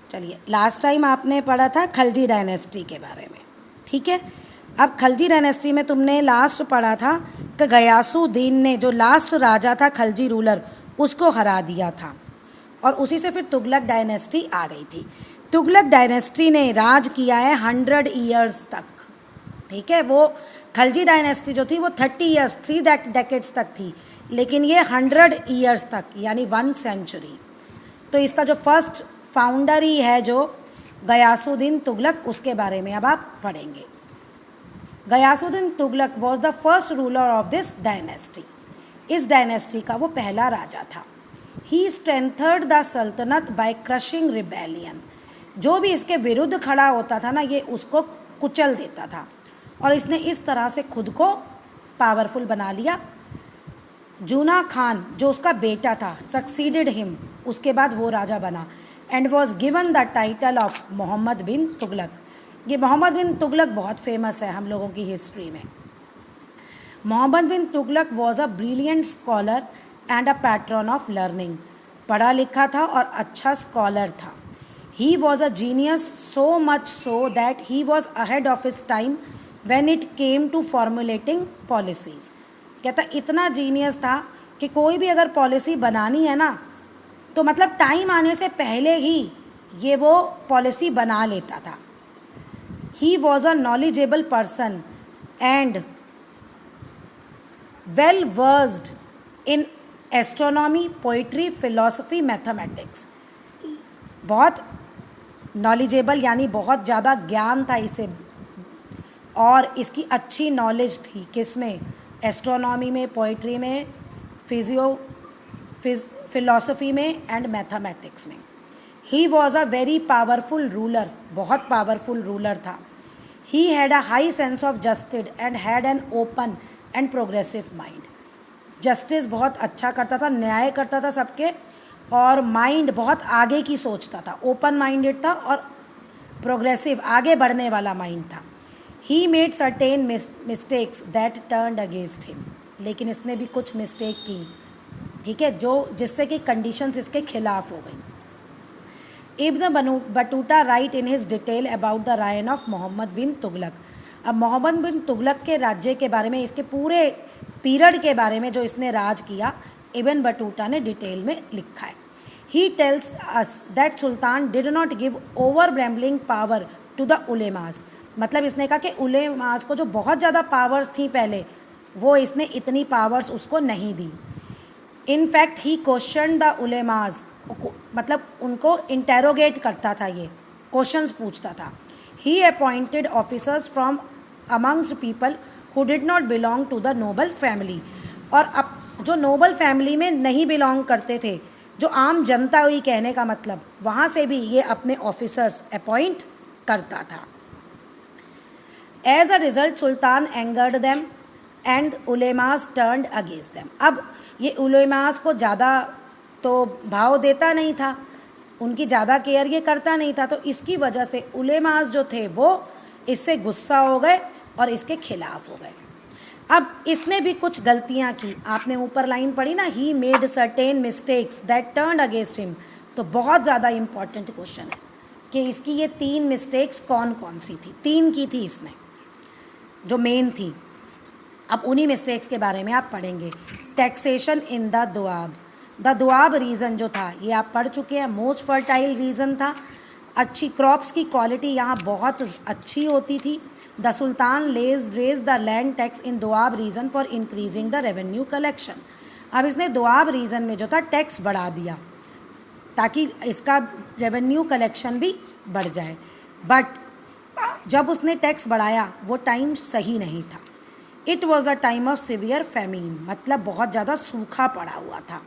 चलिए, last time आपने पढ़ा था खलजी डायनेस्टी के बारे में, ठीक है। अब खलजी डायनेस्टी में तुमने लास्ट पढ़ा था कि गयासुद्दीन ने, जो लास्ट राजा था खलजी रूलर, उसको हरा दिया था और उसी से फिर तुगलक डायनेस्टी आ गई थी। तुगलक डायनेस्टी ने राज किया है 100 ईयर्स तक, ठीक है। वो खलजी डायनेस्टी जो थी वो 30 ईयर्स, 3 डेकेड्स तक थी, लेकिन ये 100 ईयर्स तक, यानी 1 सेंचुरी। तो इसका जो फर्स्ट फाउंडर ही है जो गयासुद्दीन तुगलक, उसके बारे में अब आप पढ़ेंगे। Ghiyasuddin Tughlaq was the first ruler of this dynasty. इस डायनेस्टी का वो पहला राजा था। ही स्ट्रेंथर्ड द सल्तनत बाय क्रशिंग रिबेलियन। जो भी इसके विरुद्ध खड़ा होता था ना, ये उसको कुचल देता था और इसने इस तरह से खुद को पावरफुल बना लिया। जूना खान जो उसका बेटा था, सक्सीडेड हिम, उसके बाद वो राजा बना and was given the title of Muhammad bin Tughlaq. ये मोहम्मद बिन तुगलक बहुत फेमस है हम लोगों की हिस्ट्री में। Muhammad bin Tughlaq was a brilliant scholar and a patron of learning. पढ़ा लिखा था और अच्छा स्कॉलर था। He was a genius, so much so that he was ahead of his time when it came to formulating policies. कहता इतना genius था कि कोई भी अगर पॉलिसी बनानी है ना, तो मतलब टाइम आने से पहले ही ये वो पॉलिसी बना लेता था। He was a knowledgeable person and well versed in astronomy, poetry, philosophy, mathematics. बहुत नॉलेजेबल यानी बहुत ज़्यादा ज्ञान था इसे, और इसकी अच्छी नॉलेज थी किस में, एस्ट्रोनॉमी में, पोइट्री में, फिलॉसफी में एंड मैथमेटिक्स में। ही was a very powerful ruler, बहुत पावरफुल रूलर था। He had a high sense of justice and had an open and progressive mind. Justice बहुत अच्छा करता था, न्याय करता था सबके, और माइंड बहुत आगे की सोचता था, ओपन माइंडेड था और प्रोग्रेसिव, आगे बढ़ने वाला माइंड था। He made certain mistakes that turned against him. लेकिन इसने भी कुछ मिस्टेक की, ठीक है, जो जिससे कि कंडीशंस इसके खिलाफ हो गई। Ibn Battuta write in his detail about the reign of Muhammad bin Tughlaq. अब मोहम्मद बिन तुगलक के राज्य के बारे में, इसके पूरे पीरियड के बारे में जो इसने राज किया, इब्न बटूटा ने डिटेल में लिखा है। He tells us that sultan did not give overwhelming power to the ulemas. मतलब इसने कहा कि उलेमास को जो बहुत ज़्यादा पावर्स थी पहले, वो इसने इतनी पावर्स उसको नहीं दी। In fact he question the ulemas, मतलब उनको इंटेरोगेट करता था, ये क्वेश्चंस पूछता था। He appointed officers from amongst people who did not belong to the noble family. और अब जो नोबल फैमिली में नहीं बिलोंग करते थे, जो आम जनता हुई, कहने का मतलब, वहाँ से भी ये अपने ऑफिसर्स अपॉइंट करता था। एज अ रिजल्ट सुल्तान एंगर्ड देम एंड उलेमास टर्न्ड अगेंस्ट देम। अब ये उलेमास को ज़्यादा तो भाव देता नहीं था, उनकी ज़्यादा केयर ये करता नहीं था, तो इसकी वजह से उलेमास जो थे वो इससे गुस्सा हो गए और इसके खिलाफ हो गए। अब इसने भी कुछ गलतियां की। आपने ऊपर लाइन पढ़ी ना, he made certain mistakes that turned against him. तो बहुत ज़्यादा इम्पॉर्टेंट क्वेश्चन है कि इसकी ये 3 मिस्टेक्स कौन कौन सी थी। 3 की थी इसने जो मेन थी। अब उन्हीं मिस्टेक्स के बारे में आप पढ़ेंगे। Taxation in the Doab. The Doab region जो था ये आप पढ़ चुके हैं, मोस्ट फर्टाइल रीजन था। अच्छी क्रॉप्स की क्वालिटी यहाँ बहुत अच्छी होती थी। द सुल्तान raise the land tax in Doab region for increasing the revenue collection. अब इसने दुआब रीजन में जो था टैक्स बढ़ा दिया ताकि इसका रेवेन्यू कलेक्शन भी बढ़ जाए। बट जब उसने टैक्स बढ़ाया वो टाइम सही नहीं था। It was a time of severe famine, मतलब बहुत ज़्यादा सूखा पड़ा हुआ था।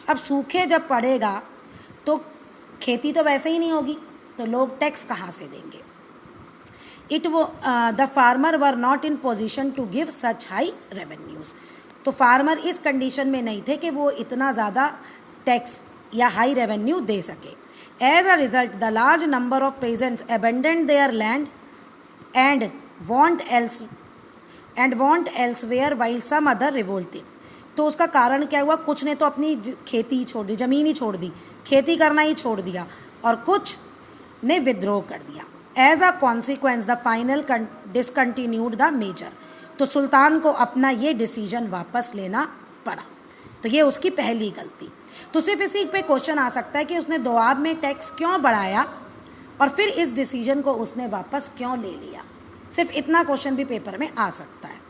अब सूखे जब पड़ेगा तो खेती तो वैसे ही नहीं होगी, तो लोग टैक्स कहाँ से देंगे। The farmer were not in position to give such high revenues. तो फार्मर इस कंडीशन में नहीं थे कि वो इतना ज़्यादा टैक्स या हाई रेवेन्यू दे सके। As a result the large number of peasants abandoned their land and went elsewhere while some other revolted. तो उसका कारण क्या हुआ, कुछ ने तो अपनी खेती ही छोड़ दी, ज़मीन ही छोड़ दी, खेती करना ही छोड़ दिया, और कुछ ने विद्रोह कर दिया। As a consequence the final discontinued the measure. तो सुल्तान को अपना ये डिसीजन वापस लेना पड़ा। तो ये उसकी पहली गलती। तो सिर्फ इसी पे क्वेश्चन आ सकता है कि उसने दोआब में टैक्स क्यों बढ़ाया और फिर इस डिसीजन को उसने वापस क्यों ले लिया। सिर्फ इतना क्वेश्चन भी पेपर में आ सकता है।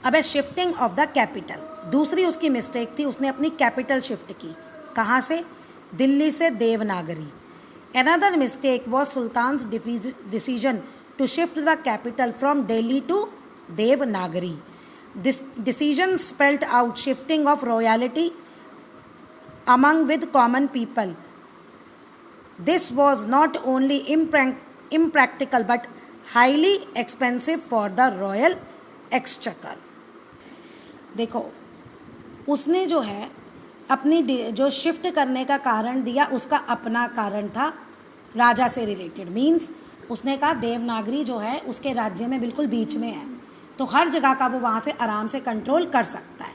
अब है शिफ्टिंग ऑफ द कैपिटल। दूसरी उसकी मिस्टेक थी, उसने अपनी कैपिटल शिफ्ट की। कहाँ से? दिल्ली से Devanagari. Another mistake was Sultan's decision to shift the capital from Delhi to Devanagari. This decision spelled out shifting of royalty among with common people. This was not only impractical but highly expensive for the royal exchequer. देखो, उसने जो है अपनी जो shift करने का कारण दिया उसका अपना कारण था, राजा से रिलेटेड। मीन्स उसने कहा देवनागरी जो है उसके राज्य में बिल्कुल बीच में है, तो हर जगह का वो वहाँ से आराम से कंट्रोल कर सकता है।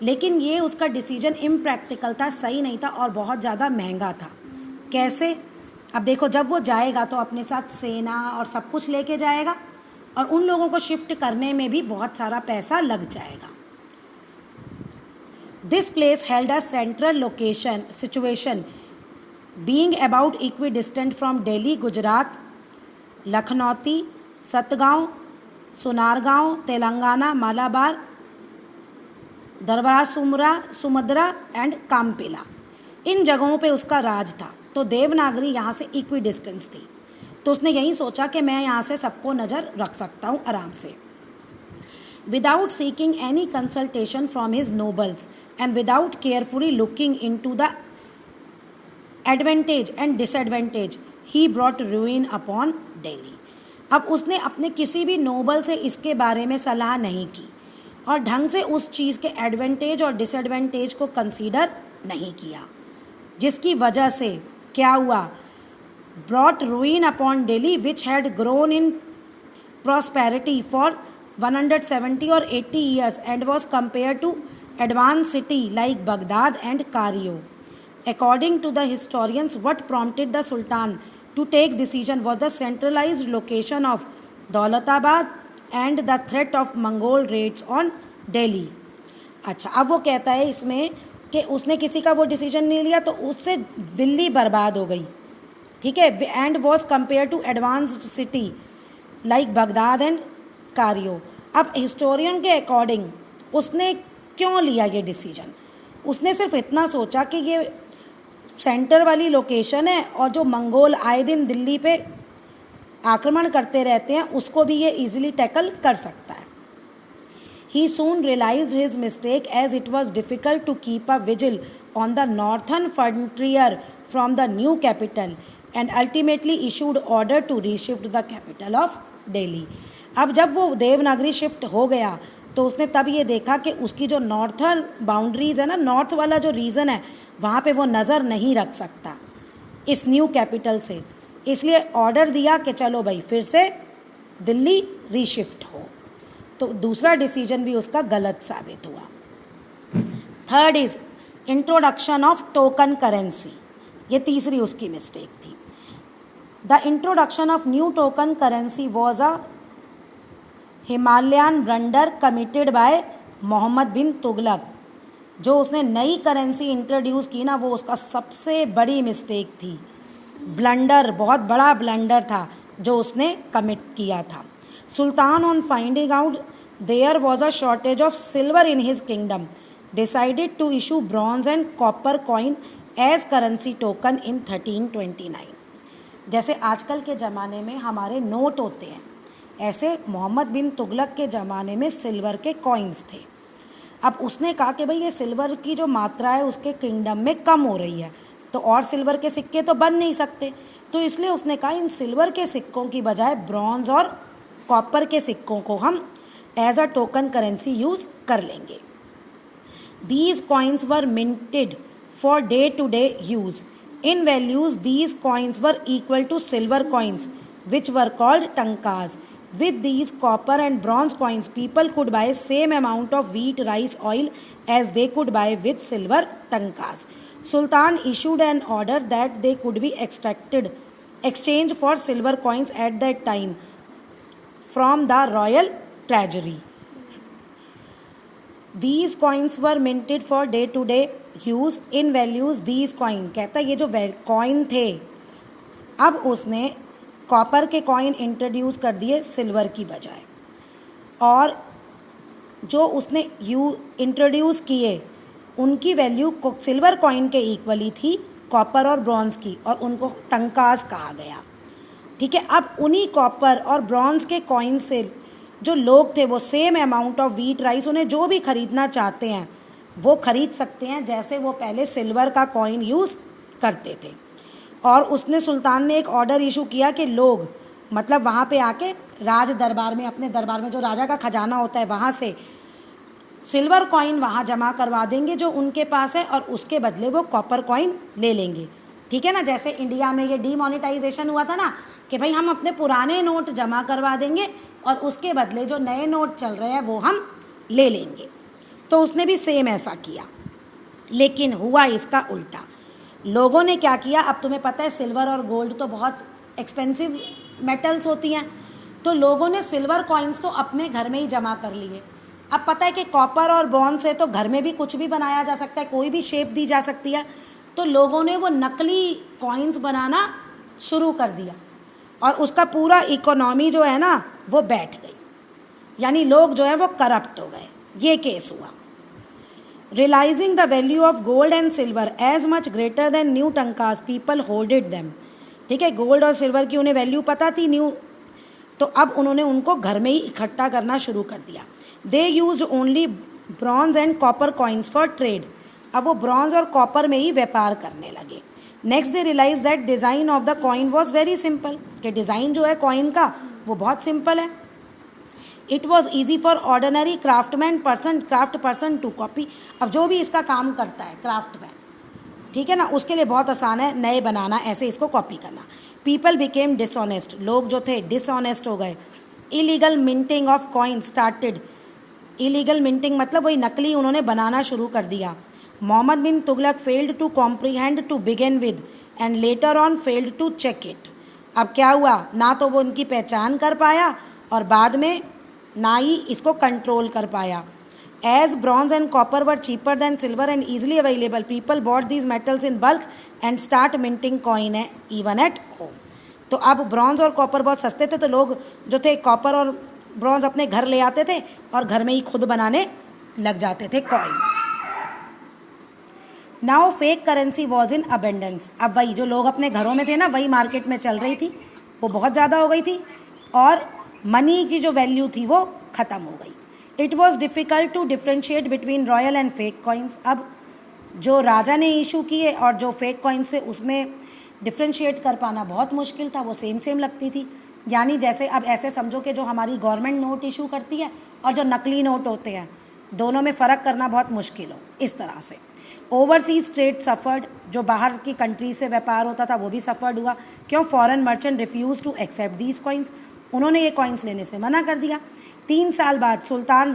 लेकिन ये उसका डिसीजन इम्प्रैक्टिकल था, सही नहीं था और बहुत ज़्यादा महंगा था। कैसे? अब देखो, जब वो जाएगा तो अपने साथ सेना और सब कुछ लेके जाएगा और उन लोगों को शिफ्ट करने में भी बहुत सारा पैसा लग जाएगा। This place held a central situation, being about equidistant from Delhi, Gujarat, Lakhnauti, Satgaon, Sunargaon, Telangana, Malabar, दरबार सुमद्रा एंड कामपिला। इन जगहों पे उसका राज था। तो देवनागरी यहाँ से इक्वी डिस्टेंस थी, तो उसने यही सोचा कि मैं यहाँ से सबको नज़र रख सकता हूँ आराम से। Without seeking any consultation from his nobles and without carefully looking into the advantage and disadvantage, he brought ruin upon Delhi. अब उसने अपने किसी भी नोबल से इसके बारे में सलाह नहीं की और ढंग से उस चीज़ के एडवांटेज और डिसएडवांटेज को कंसीडर नहीं किया, जिसकी वजह से क्या हुआ? brought ruin upon Delhi, which had grown in prosperity for 170 or 80 years and was compared to advanced city like Baghdad and Cairo. According to the historians, what prompted the Sultan to take decision was the centralized location of Daulatabad and the threat of Mongol raids on Delhi. अच्छा, अब वो कहता है इसमें कि उसने किसी का वो डिसीजन नहीं लिया तो उससे दिल्ली बर्बाद हो गई, ठीक है, and was compare to advanced city like Baghdad and Cairo. अब हिस्टोरियन के अकॉर्डिंग उसने क्यों लिया ये डिसीजन? उसने सिर्फ इतना सोचा कि ये सेंटर वाली लोकेशन है और जो मंगोल आए दिन दिल्ली पे आक्रमण करते रहते हैं उसको भी ये इजीली टैकल कर सकता है। He soon realized his mistake as it was difficult to keep a vigil on the northern frontier from the new capital and ultimately issued order to reshift the capital of Delhi. अब जब वो Devanagari shift हो गया तो उसने तब ये देखा कि उसकी जो नॉर्थर्न बाउंड्रीज़ है ना, नॉर्थ वाला जो रीजन है वहाँ पे वो नज़र नहीं रख सकता इस न्यू कैपिटल से, इसलिए ऑर्डर दिया कि चलो भाई फिर से दिल्ली रीशिफ्ट हो। तो दूसरा डिसीजन भी उसका गलत साबित हुआ। Third is introduction of token currency, ये तीसरी उसकी मिस्टेक थी। The introduction of new token currency was a Himalayan blunder committed by Muhammad bin Tughlaq. जो उसने नई करेंसी इंट्रोड्यूस की ना, वो उसका सबसे बड़ी मिस्टेक थी, ब्लंडर, बहुत बड़ा ब्लंडर था जो उसने कमिट किया था। Sultan on finding out there was a shortage of silver in his kingdom decided to issue bronze and copper coin as currency token in 1329। जैसे आजकल के ज़माने में हमारे नोट होते हैं, ऐसे मोहम्मद बिन तुगलक के ज़माने में सिल्वर के कॉइन्स थे। अब उसने कहा कि भाई ये सिल्वर की जो मात्रा है उसके किंगडम में कम हो रही है, तो और सिल्वर के सिक्के तो बन नहीं सकते, तो इसलिए उसने कहा इन सिल्वर के सिक्कों की बजाय ब्रॉन्ज और कॉपर के सिक्कों को हम as a token currency use कर लेंगे। These coins were minted for day to day use. In values these coins were equal to silver coins which were called tankas. With these copper and bronze coins, people could buy same amount of wheat, rice, oil as they could buy with silver tankas. Sultan issued an order that they could be extracted exchange for silver coins at that time from the royal treasury. These coins were minted for day to day use. In values these coin, कहता है ये जो coin थे, अब उसने copper के coin introduce कर दिए सिल्वर की बजाय, और जो उसने इंट्रोड्यूस किए उनकी वैल्यू सिल्वर कॉइन के इक्वली थी कॉपर और ब्रॉन्ज़ की, और उनको टंकास कहा गया। ठीक है, अब उन्हीं कॉपर और ब्रॉन्ज़ के कॉइन से जो लोग थे वो same amount of wheat rice, उन्हें जो भी ख़रीदना चाहते हैं वो ख़रीद सकते हैं जैसे वो पहले सिल्वर का कॉइन यूज़ करते थे। और उसने सुल्तान ने एक ऑर्डर इशू किया कि लोग मतलब वहाँ पे आके राज दरबार में, अपने दरबार में जो राजा का खजाना होता है वहाँ से सिल्वर कॉइन वहाँ जमा करवा देंगे जो उनके पास है, और उसके बदले वो कॉपर कॉइन ले लेंगे। ठीक है ना, जैसे इंडिया में ये डीमोनेटाइजेशन हुआ था ना कि भाई हम अपने पुराने नोट जमा करवा देंगे और उसके बदले जो नए नोट चल रहे हैं वो हम ले लेंगे। तो उसने भी सेम ऐसा किया, लेकिन हुआ इसका उल्टा। लोगों ने क्या किया, अब तुम्हें पता है सिल्वर और गोल्ड तो बहुत एक्सपेंसिव मेटल्स होती हैं, तो लोगों ने सिल्वर कॉइन्स तो अपने घर में ही जमा कर लिए। अब पता है कि कॉपर और ब्रॉन्ज से तो घर में भी कुछ भी बनाया जा सकता है, कोई भी शेप दी जा सकती है, तो लोगों ने वो नकली कॉइन्स बनाना शुरू कर दिया और उसका पूरा इकोनॉमी जो है ना वो बैठ गई, यानी लोग जो है वो करप्ट हो गए। ये केस हुआ। Realising the value of gold and silver as much greater than new tankas people holded them. ठीक है, गोल्ड और सिल्वर की उन्हें वैल्यू पता थी न्यू, तो अब उन्होंने उनको घर में ही इकट्ठा करना शुरू कर दिया। They use only bronze and copper coins for trade. अब वो ब्रॉन्ज और कॉपर में ही व्यापार करने लगे। Next they realise that design of the coin was very simple, कि डिज़ाइन जो है कॉइन का वो बहुत सिंपल है। It was easy for ordinary craft person to copy. अब जो भी इसका काम करता है क्राफ्टमैन, ठीक है ना, उसके लिए बहुत आसान है नए बनाना, ऐसे इसको कॉपी करना। पीपल बिकेम डिसऑनेस्ट, लोग जो थे डिसऑनेस्ट हो गए। Illegal minting of coin started. Illegal minting मतलब वही नकली उन्होंने बनाना शुरू कर दिया। Muhammad bin Tughlaq failed to comprehend to begin with and later on failed to check it. अब क्या हुआ, ना तो वो उनकी पहचान कर पाया और बाद में ना ही इसको कंट्रोल कर पाया। As bronze and copper were cheaper than silver and easily available, people bought these metals in bulk and start minting coin है इवन एट होम। तो अब ब्रॉन्ज और कॉपर बहुत सस्ते थे, तो लोग जो थे कॉपर और ब्रॉन्ज अपने घर ले आते थे और घर में ही खुद बनाने लग जाते थे coin. Now fake currency was in abundance. अब वही जो लोग अपने घरों में थे ना वही मार्केट में चल रही थी, वो बहुत ज़्यादा हो गई थी और मनी की जो वैल्यू थी वो ख़त्म हो गई। It was difficult to differentiate between royal and fake coins. अब जो राजा ने इशू किए और जो फेक कॉइन्स थे उसमें डिफ्रेंशिएट कर पाना बहुत मुश्किल था, वो सेम लगती थी। यानी जैसे अब ऐसे समझो कि जो हमारी गवर्नमेंट नोट इशू करती है और जो नकली नोट होते हैं दोनों में फ़र्क करना बहुत मुश्किल हो, इस तरह से। ओवरसीज़ ट्रेड सफ़र्ड, जो बाहर की कंट्री से व्यापार होता था वो भी सफ़र्ड हुआ। क्यों? Foreign merchant refuse to accept these coins, उन्होंने ये कॉइन्स लेने से मना कर दिया। 3 साल बाद सुल्तान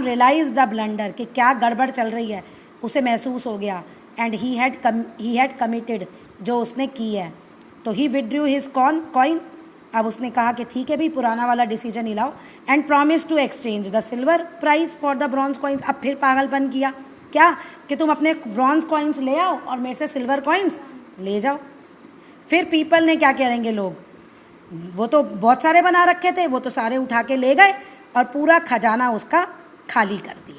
रियलाइज द ब्लंडर कि क्या गड़बड़ चल रही है, उसे महसूस हो गया। एंड ही हैड कमिटेड, जो उसने की है, तो ही विड्रू हिज कॉइन। अब उसने कहा कि ठीक है भी पुराना वाला डिसीजन ही लाओ। And promise to exchange the silver price for the bronze coins. अब फिर पागलपन किया, क्या कि तुम अपने ब्रॉन्ज कॉइन्स ले आओ और मेरे से सिल्वर कॉइन्स ले जाओ। फिर पीपल ने क्या करेंगे लोग, वो तो बहुत सारे बना रखे थे, वो तो सारे उठा के ले गए और पूरा खजाना उसका खाली कर दिया।